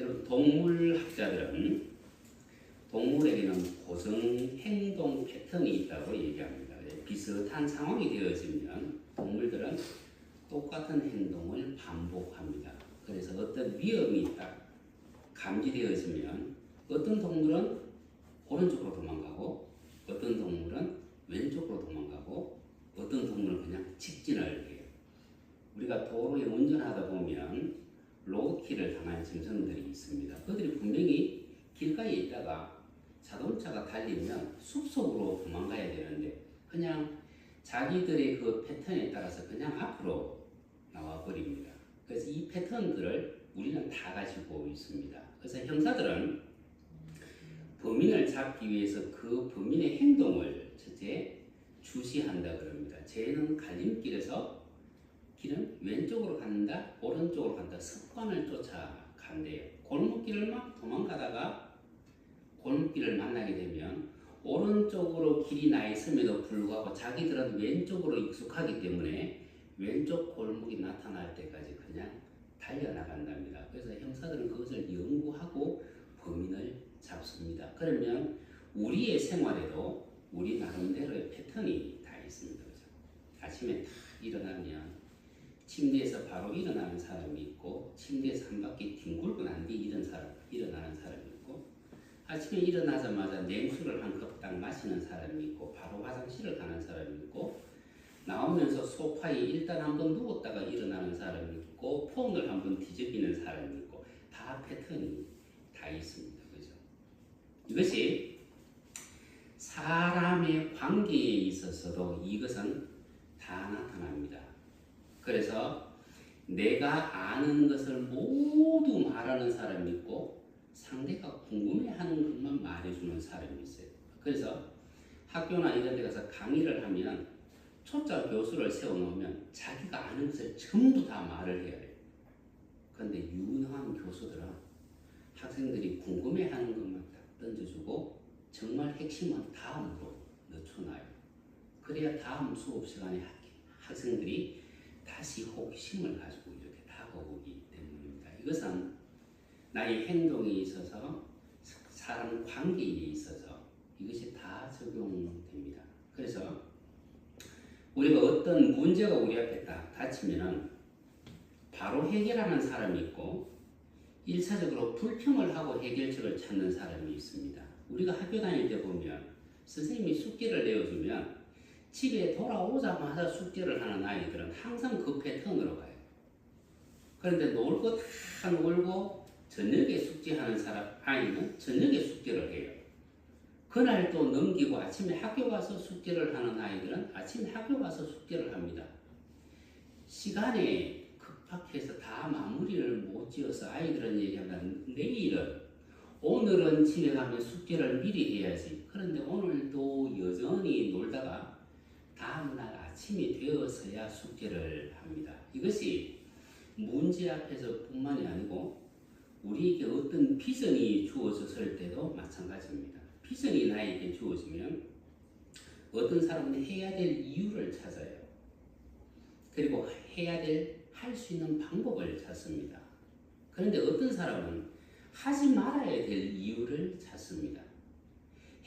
여러분, 동물학자들은 동물에게는 고정 행동 패턴이 있다고 얘기합니다. 비슷한 상황이 되어지면 동물들은 똑같은 행동을 반복합니다. 그래서 어떤 위험이 있다 감지되어지면 어떤 동물은 오른쪽으로 도망가고 어떤 동물은 왼쪽으로 도망가고 어떤 동물은 그냥 직진을 해요. 우리가 도로에 운전하다 보면 로드킬을 당한 짐승들이 있습니다. 그들이 분명히 길가에 있다가 자동차가 달리면 숲속으로 도망가야 되는데 그냥 자기들의 그 패턴에 따라서 그냥 앞으로 나와 버립니다. 그래서 이 패턴들을 우리는 다 가지고 있습니다. 그래서 형사들은 범인을 잡기 위해서 그 범인의 행동을 첫째 주시한다 그럽니다. 쟤는 갈림길에서 길은 왼쪽으로 간다, 오른쪽으로 간다. 습관을 쫓아간대요. 골목길을 막 도망가다가 골목길을 만나게 되면 오른쪽으로 길이 나 있음에도 불구하고 자기들은 왼쪽으로 익숙하기 때문에 왼쪽 골목이 나타날 때까지 그냥 달려나간답니다. 그래서 형사들은 그것을 연구하고 범인을 잡습니다. 그러면 우리의 생활에도 우리 나름대로의 패턴이 다 있습니다. 그렇죠? 아침에 딱 일어나면 침대에서 바로 일어나는 사람이 있고 침대에서 한 바퀴 뒹굴고 난 뒤 일어나는 사람이 있고 아침에 일어나자마자 냉수를 한 컵 딱 마시는 사람이 있고 바로 화장실을 가는 사람이 있고 나오면서 소파에 일단 한번 누웠다가 일어나는 사람이 있고 폰을 한번 뒤적이는 사람이 있고 다 패턴이 다 있습니다. 그죠? 이것이 사람의 관계에 있어서도 이것은 다 나타납니다. 그래서 내가 아는 것을 모두 말하는 사람이 있고 상대가 궁금해하는 것만 말해주는 사람이 있어요. 그래서 학교나 이런 데 가서 강의를 하면 초짜 교수를 세워놓으면 자기가 아는 것을 전부 다 말을 해야 돼요. 그런데 유능한 교수들은 학생들이 궁금해하는 것만 딱 던져주고 정말 핵심은 다음으로 늦춰놔요. 그래야 다음 수업 시간에 학생들이 다시 호기심을 가지고 이렇게 다가오기 때문입니다. 이것은 나의 행동에 있어서 사람 관계에 있어서 이것이 다 적용됩니다. 그래서 우리가 어떤 문제가 우리 앞에 딱 닥치면은 바로 해결하는 사람이 있고 1차적으로 불평을 하고 해결책을 찾는 사람이 있습니다. 우리가 학교 다닐 때 보면 선생님이 숙제를 내어주면 집에 돌아오자마자 숙제를 하는 아이들은 항상 그 패턴으로 가요. 그런데 놀 거 다 놀고 저녁에 숙제하는 아이는 저녁에 숙제를 해요. 그날 또 넘기고 아침에 학교 가서 숙제를 하는 아이들은 아침에 학교 가서 숙제를 합니다. 시간에 급박해서 다 마무리를 못 지어서 아이들은 얘기하면 내일은 오늘은 집에 가면 숙제를 미리 해야지. 그런데 오늘도 여전히 놀다가 다음날 아침이 되어서야 숙제를 합니다. 이것이 문제 앞에서 뿐만이 아니고 우리에게 어떤 비전이 주어졌을 때도 마찬가지입니다. 비전이 나에게 주어지면 어떤 사람은 해야 될 이유를 찾아요. 그리고 해야 될 할 수 있는 방법을 찾습니다. 그런데 어떤 사람은 하지 말아야 될 이유를 찾습니다.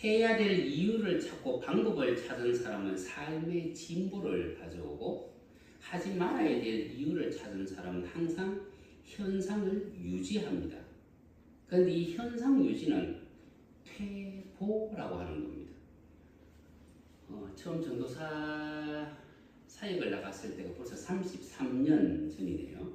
해야 될 이유를 찾고 방법을 찾은 사람은 삶의 진보를 가져오고 하지 말아야 될 이유를 찾은 사람은 항상 현상을 유지합니다. 그런데 이 현상 유지는 퇴보라고 하는 겁니다. 처음 전도사 사역을 나갔을 때가 벌써 33년 전이네요.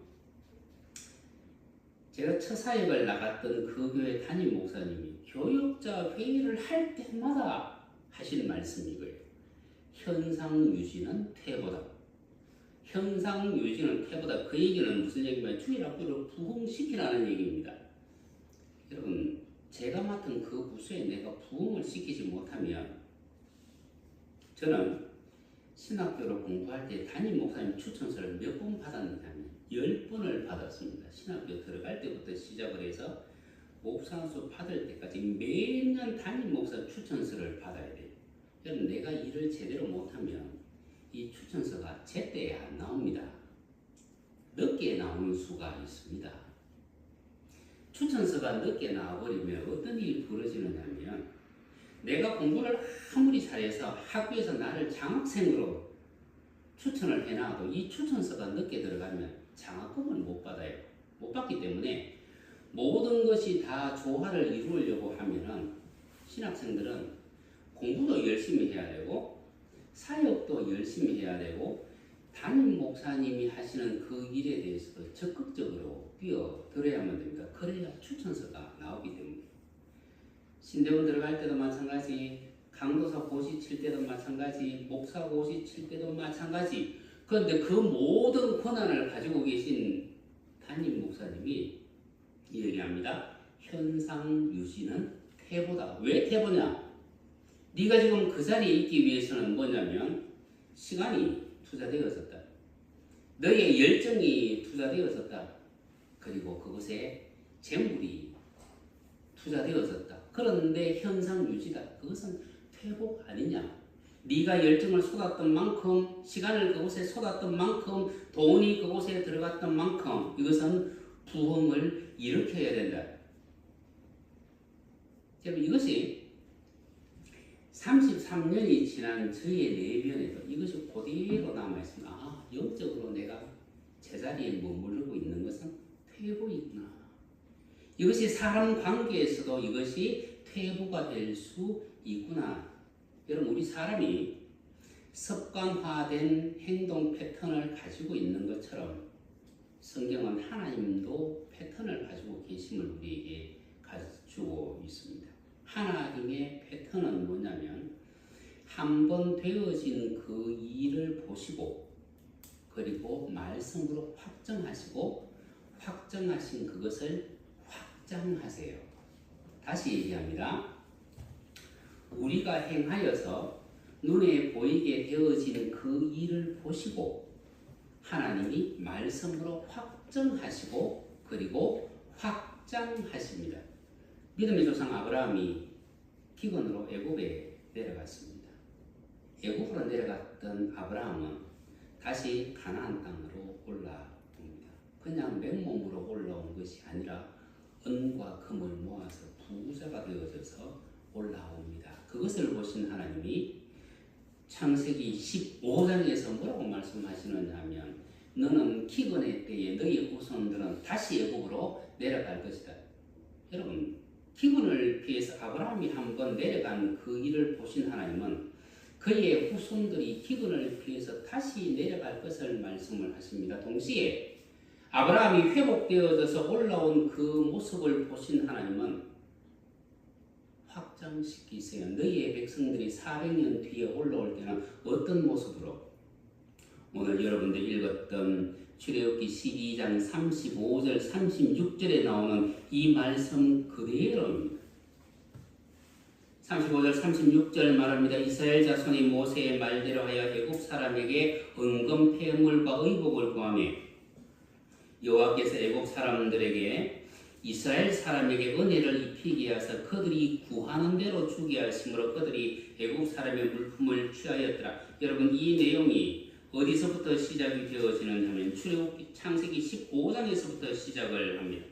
제가 첫 사역을 나갔던 그 교회 담임 목사님이 교역자 회의를 할 때마다 하시는 말씀이 이거예요. 현상 유지는 퇴보다. 현상 유지는 퇴보다. 그 얘기는 무슨 얘기냐면 주일 학교를 부흥시키라는 얘기입니다. 여러분, 제가 맡은 그 부서에 내가 부흥을 시키지 못하면 저는 신학교를 공부할 때 담임 목사님 추천서를 몇 번 받았느냐면 10번을 받았습니다. 신학교 들어갈 때부터 시작을 해서 목사수 받을 때까지 매년 담임 목사 추천서를 받아야 돼요. 여러분, 내가 일을 제대로 못하면 이 추천서가 제때에 안 나옵니다. 늦게 나오는 수가 있습니다. 추천서가 늦게 나와버리면 어떤 일이 벌어지느냐면 내가 공부를 아무리 잘해서 학교에서 나를 장학생으로 추천을 해놔도 이 추천서가 늦게 들어가면 장학금을 못 받아요. 못 받기 때문에 모든 것이 다 조화를 이루려고 하면은 신학생들은 공부도 열심히 해야 되고 사역도 열심히 해야 되고 담임 목사님이 하시는 그 일에 대해서도 적극적으로 뛰어들어야만 됩니다. 그래야 추천서가 나오기 때문에 신대원 들어갈 때도 마찬가지, 강도사 고시 칠 때도 마찬가지, 목사 고시 칠 때도 마찬가지. 그런데 그 모든 권한을 가지고 계신 담임 목사님이 얘기합니다. 현상 유지는 태보다. 왜 태보냐? 네가 지금 그 자리에 있기 위해서는 뭐냐면 시간이 투자되어졌다. 너의 열정이 투자되어졌다. 그리고 그것에 재물이 투자되어졌다. 그런데 현상 유지다. 그것은 퇴보 아니냐? 네가 열정을 쏟았던 만큼, 시간을 그곳에 쏟았던 만큼, 돈이 그곳에 들어갔던 만큼 이것은 부흥을 일으켜야 된다. 여러분 이것이 33년이 지난 저의 내면에도 이것이 그대로 남아있습니다. 아, 영적으로 내가 제자리에 머무르고 있는 것은 퇴보이구나. 이것이 사람 관계에서도 이것이 퇴보가 될 수 있구나. 여러분 우리 사람이 습관화된 행동 패턴을 가지고 있는 것처럼 성경은 하나님도 패턴을 가지고 계심을 우리에게 가르치고 있습니다. 하나님의 패턴은 뭐냐면 한 번 되어진 그 일을 보시고 그리고 말씀으로 확정하시고 확정하신 그것을 확장하세요. 다시 얘기합니다. 우리가 행하여서 눈에 보이게 되어진 그 일을 보시고 하나님이 말씀으로 확정하시고 그리고 확장하십니다. 믿음의 조상 아브라함이 기근으로 애굽에 내려갔습니다. 애굽으로 내려갔던 아브라함은 다시 가나안 땅으로 올라옵니다. 그냥 맨몸으로 올라온 것이 아니라 은과 금을 모아서 부자가 되어져서 올라옵니다. 그것을 보신 하나님이 창세기 15장에서 뭐라고 말씀하시느냐 하면 너는 기근의 때에 너희 후손들은 다시 애굽으로 내려갈 것이다. 여러분 기근을 피해서 아브라함이 한번 내려간 그 일을 보신 하나님은 그의 후손들이 기근을 피해서 다시 내려갈 것을 말씀을 하십니다. 동시에 아브라함이 회복되어져서 올라온 그 모습을 보신 하나님은 확장시키세요. 너희의 백성들이 400년 뒤에 올라올 때는 어떤 모습으로? 오늘 여러분들 읽었던 출애굽기 12장 35절 36절에 나오는 이 말씀 그대로입니다. 35절 36절 말합니다. 이스라엘 자손이 모세의 말대로 하여 애굽 사람에게 은금 폐물과 의복을 구하며 여호와께서 애굽 사람들에게 이스라엘 사람에게 은혜를 입히게 하사 그들이 구하는 대로 주게 하심으로 그들이 애굽 사람의 물품을 취하였더라. 여러분 이 내용이 어디서부터 시작이 되어지느냐면 출애굽기 창세기 15장에서부터 시작을 합니다.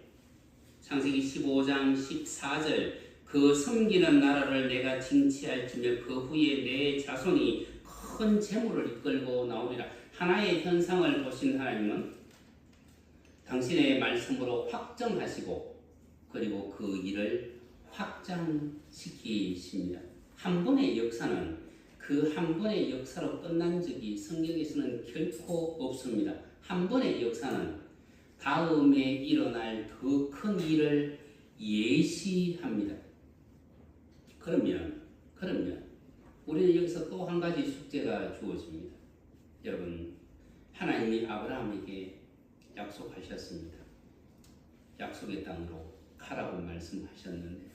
창세기 15장 14절 그 섬기는 나라를 내가 징치할지며 그 후에 내 자손이 큰 재물을 이끌고 나오리라. 하나의 현상을 보신 하나님은 당신의 말씀으로 확정하시고 그리고 그 일을 확장시키십니다. 한 번의 역사는 그 한 번의 역사로 끝난 적이 성경에서는 결코 없습니다. 한 번의 역사는 다음에 일어날 더 큰 일을 예시합니다. 그러면 우리는 여기서 또 한 가지 숙제가 주어집니다. 여러분 하나님이 아브라함에게 약속하셨습니다. 약속의 땅으로 가라고 말씀하셨는데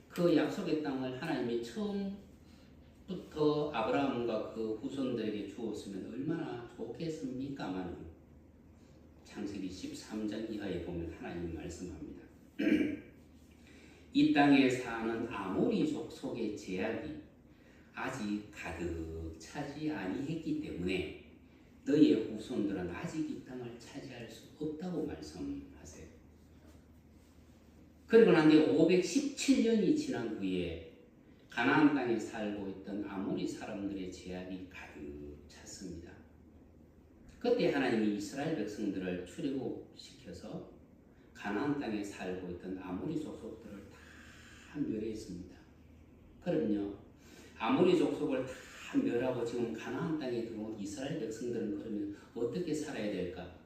그 약속의 땅을 하나님이 처음부터 아브라함과 그 후손들에게 주었으면 얼마나 좋겠습니까만 창세기 13장 이하에 보면 하나님이 말씀합니다. 이 땅에 사는 아모리 족속의 제약이 아직 가득 차지 아니했기 때문에 너희의 후손들은 아직 이 땅을 차지할 수 없다고 말씀하세요. 그리고 난 뒤에 517년이 지난 후에 가나안 땅에 살고 있던 아모리 사람들의 죄악이 가득 찼습니다. 그때 하나님이 이스라엘 백성들을 출애굽시켜서 가나안 땅에 살고 있던 아모리 족속들을 다 멸했습니다. 그럼요, 아모리 족속을 다 멸하고 지금 가나안 땅에 들어온 이스라엘 백성들은 그러면 어떻게 살아야 될까?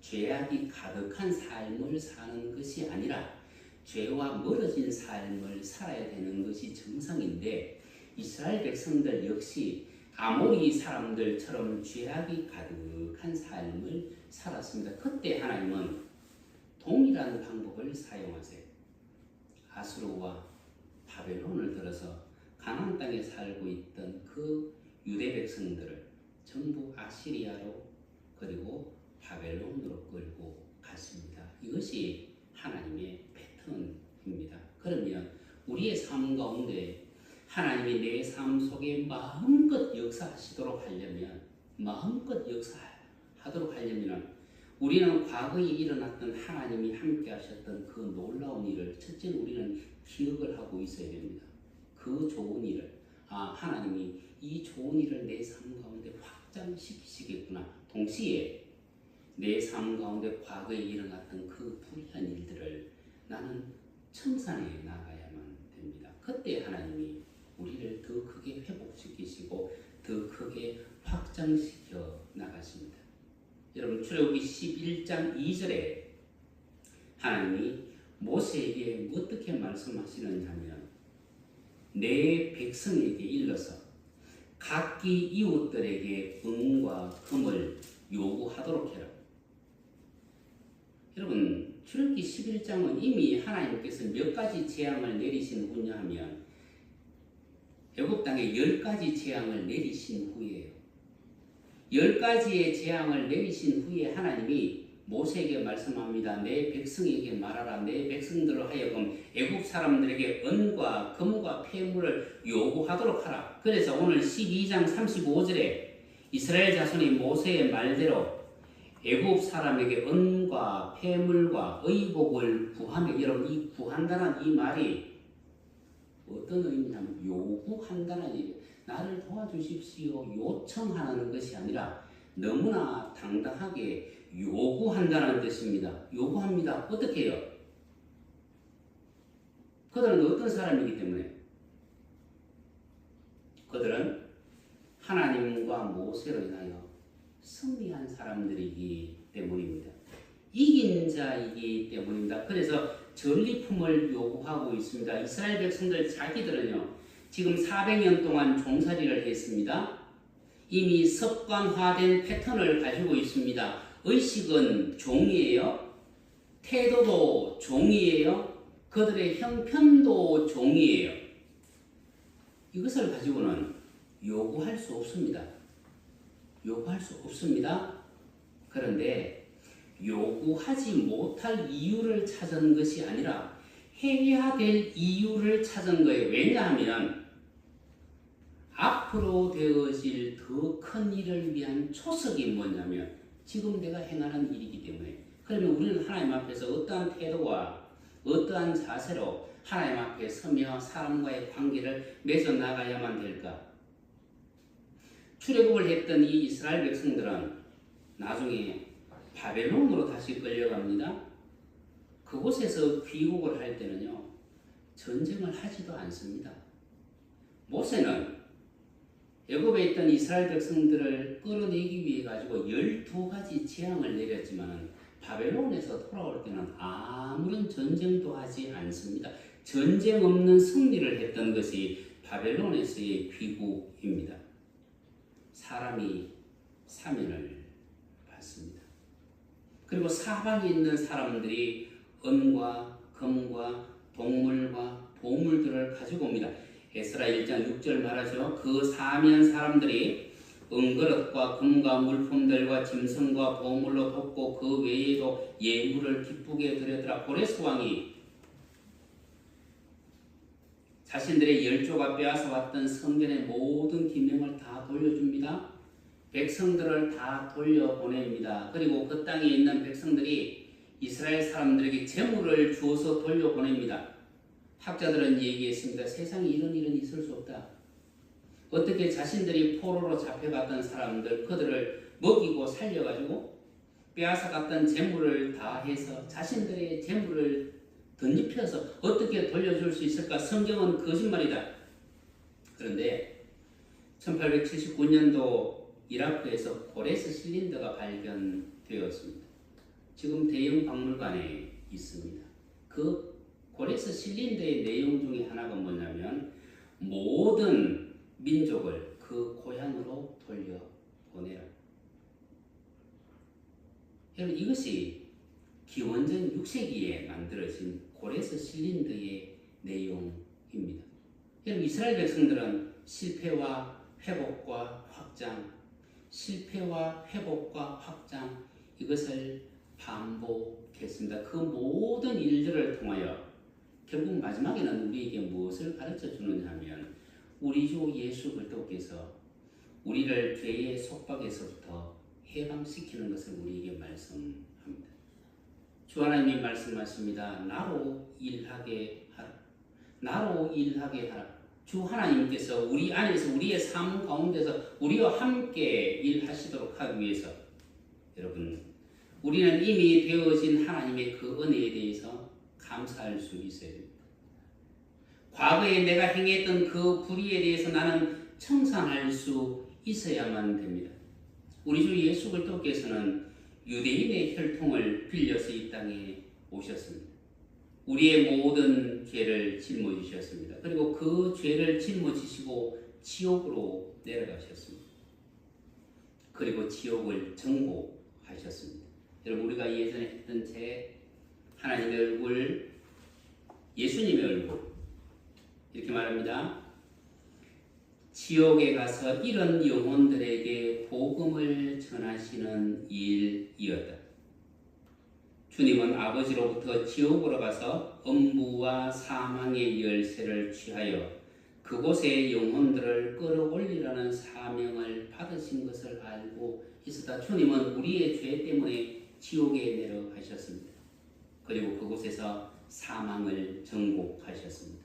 죄악이 가득한 삶을 사는 것이 아니라 죄와 멀어진 삶을 살아야 되는 것이 정상인데, 이스라엘 백성들 역시 아모리 사람들처럼 죄악이 가득한 삶을 살았습니다. 그때 하나님은 동일한 방법을 사용하세요. 아수르와 바벨론을 들어서 가나안 땅에 살고 있던 그 유대 백성들을 전부 아시리아로 그리고 바벨론으로 끌고 갔습니다. 이것이 하나님의 패턴입니다. 그러면 우리의 삶 가운데 하나님이 내 삶 속에 마음껏 역사하시도록 하려면, 마음껏 역사하도록 하려면 우리는 과거에 일어났던 하나님이 함께 하셨던 그 놀라운 일을 첫째는 우리는 기억을 하고 있어야 됩니다. 그 좋은 일을, 하나님이 이 좋은 일을 내 삶 가운데 확장시키시겠구나. 동시에 내 삶 가운데 과거에 일어났던 그 불의한 일들을 나는 청산해 나가야만 됩니다. 그때 하나님이 우리를 더 크게 회복시키시고 더 크게 확장시켜 나가십니다. 여러분, 출애굽기 11장 2절에 하나님이 모세에게 어떻게 말씀하시느냐면, 내 백성에게 일러서 각기 이웃들에게 은과 금을 요구하도록 해라. 여러분, 출애굽기 11장은 이미 하나님께서 몇 가지 재앙을 내리신 후냐 하면 애굽 땅에 10가지 재앙을 내리신 후에요. 10가지의 재앙을 내리신 후에 하나님이 모세에게 말씀합니다. 내 백성에게 말하라. 내 백성들로 하여금 애굽 사람들에게 은과 금과 폐물을 요구하도록 하라. 그래서 오늘 12장 35절에 이스라엘 자손이 모세의 말대로 애굽 사람에게 은과 폐물과 의복을 구하며, 여러분, 이 구한다는 이 말이 어떤 의미냐면 요구한다는 얘기예요. 나를 도와주십시오 요청하는 것이 아니라 너무나 당당하게 요구한다는 뜻입니다. 요구합니다. 어떻게 해요? 그들은 어떤 사람이기 때문에? 그들은 하나님과 모세로 인하여 승리한 사람들이기 때문입니다. 이긴 자이기 때문입니다. 그래서 전리품을 요구하고 있습니다. 이스라엘 백성들 자기들은요, 지금 400년 동안 종살이를 했습니다. 이미 습관화된 패턴을 가지고 있습니다. 의식은 종이에요. 태도도 종이에요. 그들의 형편도 종이에요. 이것을 가지고는 요구할 수 없습니다. 요구할 수 없습니다. 그런데 요구하지 못할 이유를 찾은 것이 아니라 해야 될 이유를 찾은 거예요. 왜냐하면 앞으로 되어질 더 큰 일을 위한 초석이 뭐냐면 지금 내가 행하는 일이기 때문에. 그러면 우리는 하나님 앞에서 어떠한 태도와 어떠한 자세로 하나님 앞에 서며 사람과의 관계를 맺어 나가야만 될까? 출애굽을 했던 이 이스라엘 백성들은 나중에 바벨론으로 다시 끌려갑니다. 그곳에서 귀국을 할 때는요, 전쟁을 하지도 않습니다. 모세는 애굽에 있던 이스라엘 백성들을 끌어내기 위해 가지고 12가지 재앙을 내렸지만 바벨론에서 돌아올 때는 아무런 전쟁도 하지 않습니다. 전쟁 없는 승리를 했던 것이 바벨론에서의 귀국입니다. 사람이 사면을 받습니다. 그리고 사방에 있는 사람들이 은과 금과 동물과 보물들을 가지고 옵니다. 에스라 1장 6절 말하죠. 그 사면 사람들이 은그릇과 금과 물품들과 짐승과 보물로 돕고 그 외에도 예물을 기쁘게 드렸더라. 고레스 왕이 자신들의 열조가 빼앗아 왔던 성전의 모든 기명을 다 돌려줍니다. 백성들을 다 돌려보냅니다. 그리고 그 땅에 있는 백성들이 이스라엘 사람들에게 재물을 주어서 돌려보냅니다. 학자들은 얘기했습니다. 세상에 이런 일은 있을 수 없다. 어떻게 자신들이 포로로 잡혀갔던 사람들, 그들을 먹이고 살려가지고 빼앗아갔던 재물을 다 해서 자신들의 재물을 덧입혀서 어떻게 돌려줄 수 있을까? 성경은 거짓말이다. 그런데 1879년도 이라크에서 고레스 실린더가 발견되었습니다. 지금 대형 박물관에 있습니다. 그 고레스 실린더의 내용 중에 하나가 뭐냐면 모든 민족을 그 고향으로 돌려보내라. 여러분, 이것이 기원전 6세기에 만들어진 고레스 실린더의 내용입니다. 여러분, 이스라엘 백성들은 실패와 회복과 확장, 실패와 회복과 확장, 이것을 반복했습니다. 그 모든 일들을 통하여 결국 마지막에는 우리에게 무엇을 가르쳐 주느냐 하면 우리 주 예수 그리스도께서 우리를 죄의 속박에서부터 해방시키는 것을 우리에게 말씀합니다. 주 하나님이 말씀하십니다. 나로 일하게 하라. 나로 일하게 하라. 주 하나님께서 우리 안에서 우리의 삶 가운데서 우리와 함께 일하시도록 하기 위해서 여러분, 우리는 이미 되어진 하나님의 그 은혜에 대해서 감사할 수 있어야 됩니다. 과거에 내가 행했던 그 불의에 대해서 나는 청산할 수 있어야만 됩니다. 우리 주 예수 그리스도께서는 유대인의 혈통을 빌려서 이 땅에 오셨습니다. 우리의 모든 죄를 짊어지셨습니다. 그리고 그 죄를 짊어지시고 지옥으로 내려가셨습니다. 그리고 지옥을 정복하셨습니다. 여러분, 우리가 예전에 했던 책 하나님의 얼굴, 예수님의 얼굴 이렇게 말합니다. 지옥에 가서 이런 영혼들에게 복음을 전하시는 일이었다. 주님은 아버지로부터 지옥으로 가서 음부와 사망의 열쇠를 취하여 그곳의 영혼들을 끌어올리라는 사명을 받으신 것을 알고 있었다. 주님은 우리의 죄 때문에 지옥에 내려가셨습니다. 그리고 그곳에서 사망을 정복하셨습니다.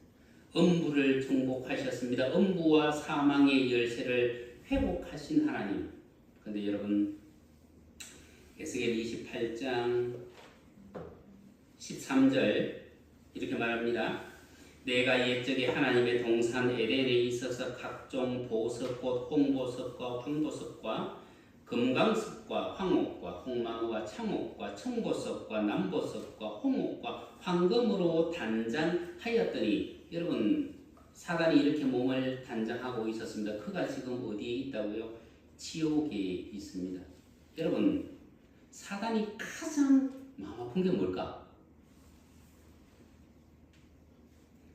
음부를 정복하셨습니다. 음부와 사망의 열쇠를 회복하신 하나님. 그런데 여러분, 에스겔 28장 13절 이렇게 말합니다. 내가 옛적에 하나님의 동산 에덴에 있어서 각종 보석꽃, 홍보석과 황보석과 금강석과 황옥과 홍마무와 창옥과 청보석과 남보석과 홍옥과 황금으로 단장하였더니, 여러분, 사단이 이렇게 몸을 단장하고 있었습니다. 그가 지금 어디에 있다고요? 지옥에 있습니다. 여러분, 사단이 가장 마음 아픈 게 뭘까?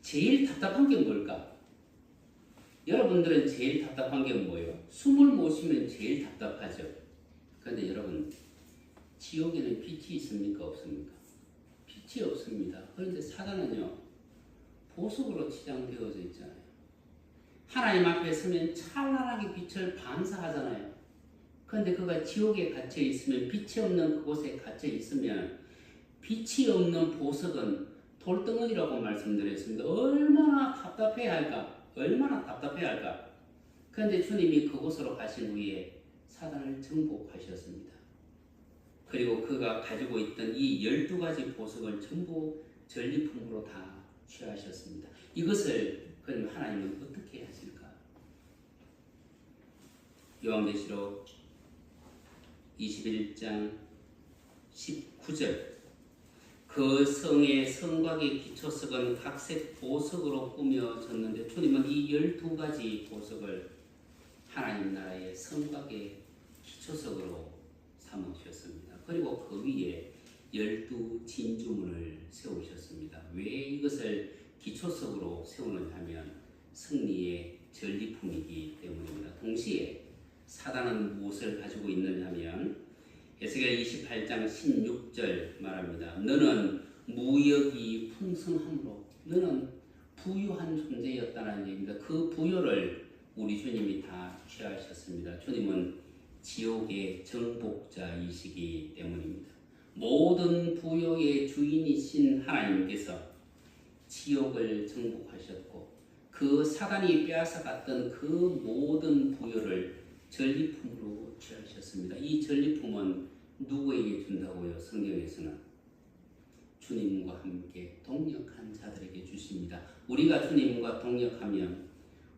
제일 답답한 게 뭘까? 여러분들은 제일 답답한 게 뭐예요? 숨을 못 쉬면 제일 답답하죠. 그런데 여러분, 지옥에는 빛이 있습니까? 없습니까? 빛이 없습니다. 그런데 사단은요, 보석으로 치장되어져 있잖아요. 하나님 앞에 서면 찬란하게 빛을 반사하잖아요. 그런데 그가 지옥에 갇혀 있으면, 빛이 없는 그곳에 갇혀 있으면, 빛이 없는 보석은 돌덩어리라고 말씀드렸습니다. 얼마나 답답해야 할까? 얼마나 답답해야 할까? 그런데 주님이 그곳으로 가신 후에 사단을 정복하셨습니다. 그리고 그가 가지고 있던 이 12가지 보석을 전부 전리품으로 다 취하셨습니다. 이것을 그럼 하나님은 어떻게 하실까? 요한계시록 21장 19절 그 성의 성곽의 기초석은 각색 보석으로 꾸며졌는데 주님은 이 12가지 보석을 하나님 나라의 성곽의 기초석으로 삼으셨습니다. 그리고 그 위에 12진주문을 세우셨습니다. 왜 이것을 기초석으로 세우느냐 하면 승리의 전리품이기 때문입니다. 동시에 사단은 무엇을 가지고 있느냐 하면 에스겔 28장 16절 말합니다. 너는 무역이 풍성함으로 너는 부유한 존재였다는 얘기입니다. 그 부여를 우리 주님이 다 취하셨습니다. 주님은 지옥의 정복자이시기 때문입니다. 모든 부요의 주인이신 하나님께서 지옥을 정복하셨고 그 사단이 빼앗아갔던 그 모든 부요를 전리품으로 취하셨습니다. 이 전리품은 누구에게 준다고요? 성경에서는 주님과 함께 동역한 자들에게 주십니다. 우리가 주님과 동역하면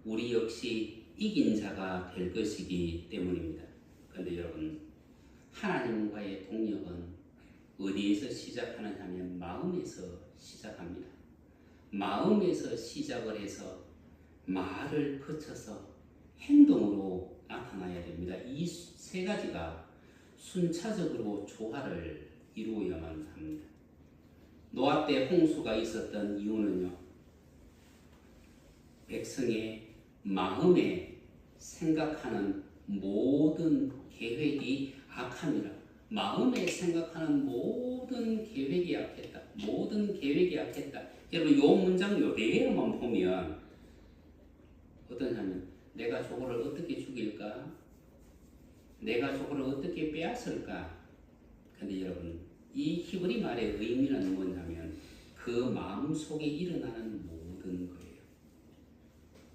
우리 역시 이긴 자가 될 것이기 때문입니다. 그런데 여러분, 하나님과의 동역은 어디에서 시작하느냐 하면 마음에서 시작합니다. 마음에서 시작을 해서 말을 거쳐서 행동으로 나타나야 됩니다. 이 세 가지가 순차적으로 조화를 이루어야만 합니다. 노아 때 홍수가 있었던 이유는요, 백성의 마음에 생각하는 모든 계획이 악함이라. 마음에 생각하는 모든 계획이 악했다. 모든 계획이 악했다. 여러분, 요 문장 요 내용만 보면 어떠냐면, 내가 저거를 어떻게 죽일까? 내가 저거를 어떻게 빼앗을까? 근데 여러분, 이 히브리 말의 의미는 뭐냐면 그 마음 속에 일어나는 모든 거예요.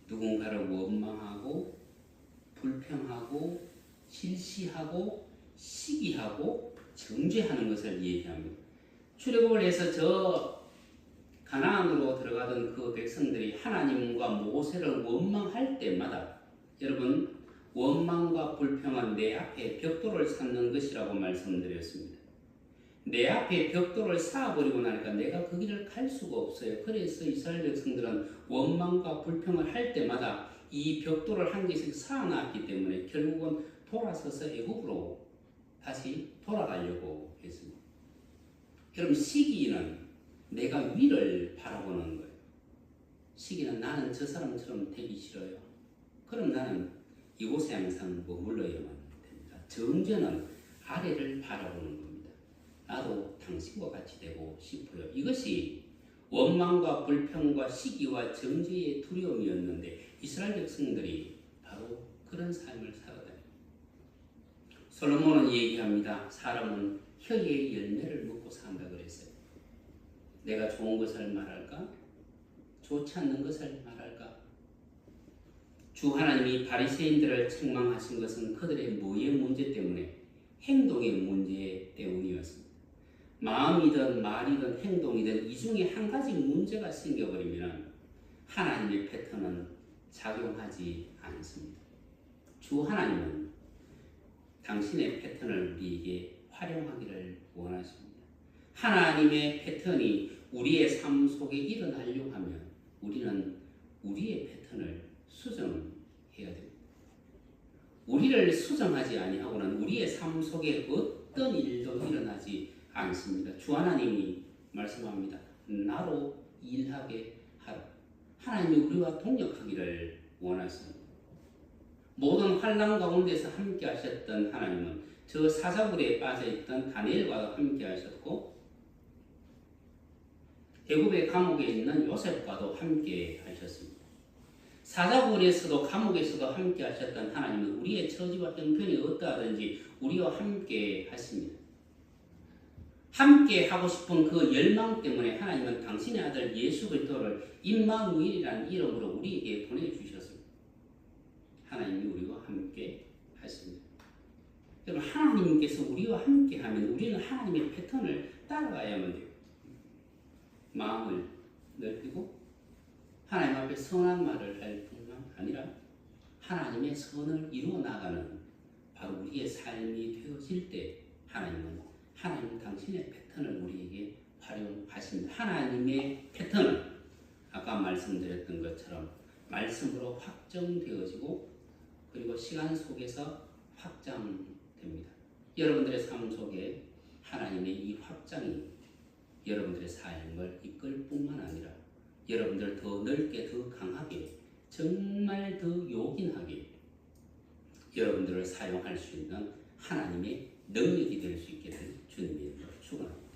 누군가를 원망하고 불평하고 실시하고 시기하고 정죄하는 것을 얘기합니다. 출애굽을 해서 저 가나안으로 들어가던 그 백성들이 하나님과 모세를 원망할 때마다, 여러분, 원망과 불평은 내 앞에 벽돌을 쌓는 것이라고 말씀드렸습니다. 내 앞에 벽돌을 쌓아버리고 나니까 내가 그 길을 갈 수가 없어요. 그래서 이스라엘 백성들은 원망과 불평을 할 때마다 이 벽돌을 한 개씩 쌓아놨기 때문에 결국은 돌아서서 애굽으로 다시 돌아가려고 했습니다. 여러분, 시기는 내가 위를 바라보는 거예요. 시기는 나는 저 사람처럼 되기 싫어요. 그럼 나는 이곳에 항상 머물러야만 됩니다. 정죄는 아래를 바라보는 겁니다. 나도 당신과 같이 되고 싶어요. 이것이 원망과 불평과 시기와 정죄의 두려움이었는데 이스라엘 백성들이 바로 그런 삶을 살아가요. 솔로몬은 얘기합니다. 사람은 혀의 열매를 먹고 산다 그랬어요. 내가 좋은 것을 말할까? 좋지 않는 것을 말할까? 주 하나님이 바리새인들을 책망하신 것은 그들의 뭐의 문제 때문에? 행동의 문제 때문이었습니다. 마음이든 말이든 행동이든 이 중에 한 가지 문제가 생겨버리면 하나님의 패턴은 작용하지 않습니다. 주 하나님은 당신의 패턴을 우리에게 활용하기를 원하십니다. 하나님의 패턴이 우리의 삶 속에 일어나려고 하면 우리는 우리의 패턴을 수정해야 됩니다. 우리를 수정하지 아니하고는 우리의 삶 속에 어떤 일도 일어나지 않습니다. 주 하나님이 말씀합니다. 나로 일하게 하라. 하나님이 우리와 동역하기를 원하십니다. 모든 환난 가운데서 함께 하셨던 하나님은 저 사자굴에 빠져있던 다니엘과 함께 하셨고 애굽의 감옥에 있는 요셉과도 함께 하셨습니다. 사자굴에서도 감옥에서도 함께 하셨던 하나님은 우리의 처지와 형편이 어떠하든지 우리와 함께 하십니다. 함께 하고 싶은 그 열망 때문에 하나님은 당신의 아들 예수 그리스도를 임마누엘이라는 이름으로 우리에게 보내주셨습니다. 하나님이 우리와 함께 하십니다. 여러분, 하나님께서 우리와 함께 하면 우리는 하나님의 패턴을 따라가야만 돼요. 마음을 넓히고 하나님 앞에 선한 말을 할 뿐만 아니라 하나님의 선을 이루어 나가는 바로 우리의 삶이 되어질 때 하나님은 당신의 패턴을 우리에게 활용하십니다. 하나님의 패턴은 아까 말씀드렸던 것처럼 말씀으로 확정되어지고 그리고 시간 속에서 확장됩니다. 여러분들의 삶 속에 하나님의 이 확장이 여러분들의 삶을 이끌 뿐만 아니라 여러분들 더 넓게 더 강하게 정말 더 요긴하게 여러분들을 사용할 수 있는 하나님의 능력이 될 수 있게 될 주님의 축원합니다.